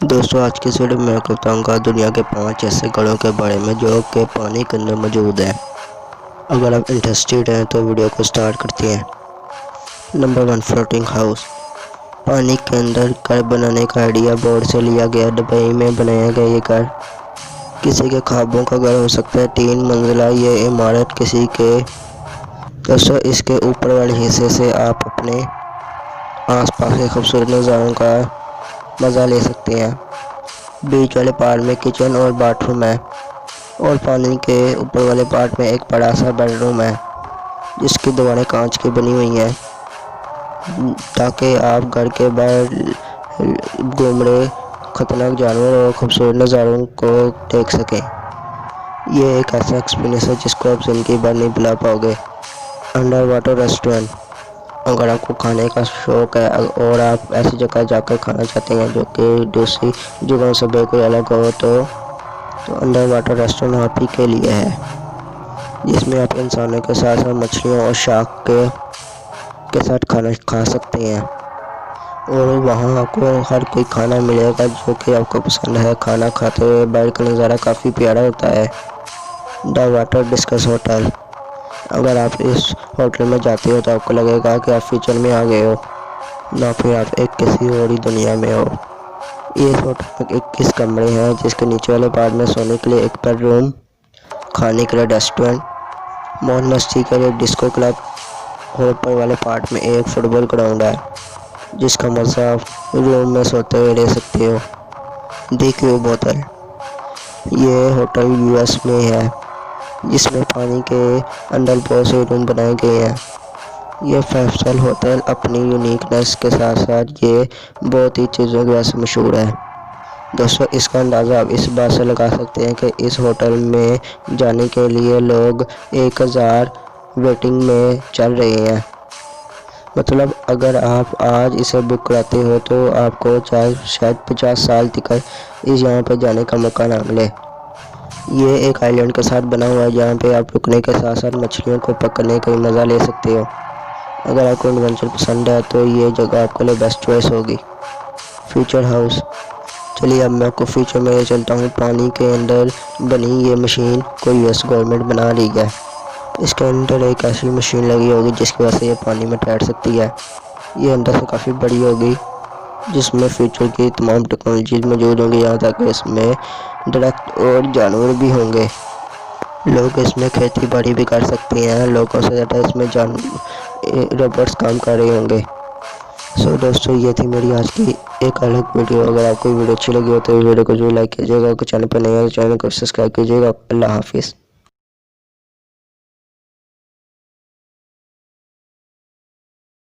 दोस्तों, आज की इस वीडियो में मैं बताऊंगा दुनिया के 5 ऐसे घरों के बारे में जो कि पानी के अंदर मौजूद हैं। अगर आप इंटरेस्टेड हैं तो वीडियो को स्टार्ट करते हैं। Number 1, floating house. पानी के अंदर घर बनाने का आइडिया बोर्ड से लिया गया। दुबई में बनाया गया ये घर किसी के ख्वाबों का घर हो सकता है। 3 मंजिला ये इमारत किसी के दोस्तों इसके ऊपर वाले हिस्से से आप अपने आसपास के खूबसूरत नज़ारों का मज़ा ले सकते हैं। बीच वाले पार्ट में किचन और बाथरूम है और पानी के ऊपर वाले पार्ट में एक बड़ा सा बेडरूम है जिसकी दीवारें कांच की बनी हुई हैं ताकि आप घर के बाहर घूम रहे खतरनाक जानवर और खूबसूरत नज़ारों को देख सकें। ये एक ऐसा एक्सपीरियंस है जिसको आप ज़िंदगी भर नहीं भुला पाओगे। Under water restaurant. अगर आपको खाने का शौक़ है और आप ऐसी जगह जाकर खाना चाहते हैं जो कि दूसरी जगहों से बिल्कुल अलग हो तो अंडर वाटर रेस्टोरेंट आप ही के लिए है, जिसमें आप इंसानों के साथ साथ मछलियों और शार्क के साथ खाना खा सकते हैं और वहाँ आपको हर कोई खाना मिलेगा जो कि आपको पसंद है। खाना खाते हुए बाहर का नज़ारा काफ़ी प्यारा होता है। The water discuss hotel. अगर आप इस होटल में जाते हो तो आपको लगेगा कि आप फ्यूचर में आ गए हो, ना फिर आप एक किसी और ही दुनिया में हो। इस होटल में 21 कमरे हैं जिसके नीचे वाले पार्ट में सोने के लिए एक बेडरूम, खाने के लिए रेस्टोरेंट, मौज मस्ती के लिए डिस्को क्लब और ऊपर वाले पार्ट में एक फुटबॉल ग्राउंड है जिसका मज़ा आप रूम में सोते हुए ले सकते हो। दी क्यूब होटल। ये होटल यूएस में है जिसमें पानी के अंदर बहुत से रूम बनाए गए हैं। ये 5 स्टार होटल अपनी यूनिकनेस के साथ साथ ये बहुत ही चीज़ों की वजह से मशहूर है। दोस्तों, इसका अंदाज़ा आप इस बात से लगा सकते हैं कि इस होटल में जाने के लिए लोग 1000 वेटिंग में चल रहे हैं। मतलब अगर आप आज इसे बुक कराते हो तो आपको शायद 50 साल तक इस यहाँ पर जाने का मौका ना मिले। ये एक आइलैंड के साथ बना हुआ है जहाँ पे आप रुकने के साथ साथ मछलियों को पकड़ने का मज़ा ले सकते हो। अगर आपको एडवेंचर पसंद है तो ये जगह आपके लिए बेस्ट चॉइस होगी। Future house. चलिए अब मैं आपको फ्यूचर में ले चलता हूँ। पानी के अंदर बनी ये मशीन को यूएस गवर्नमेंट बना रही है। इसके अंदर एक ऐसी मशीन लगी होगी जिसकी वजह से ये पानी में तैर सकती है। ये अंदर से काफ़ी बड़ी होगी जिसमें फ्यूचर की तमाम टेक्नोलॉजीज मौजूद होंगी, यहाँ तक इसमें दरख्त और जानवर भी होंगे। लोग इसमें खेती बाड़ी भी कर सकते हैं। लोगों से ज़्यादा इसमें रोबोट्स काम कर रहे होंगे। सो दोस्तों, ये थी मेरी आज की एक अलग वीडियो। अगर आपको वीडियो अच्छी लगी हो तो वीडियो को जो लाइक कीजिएगा। चैनल पर नया है तो चैनल को सब्सक्राइब कीजिएगा। अल्लाह हाफिज़।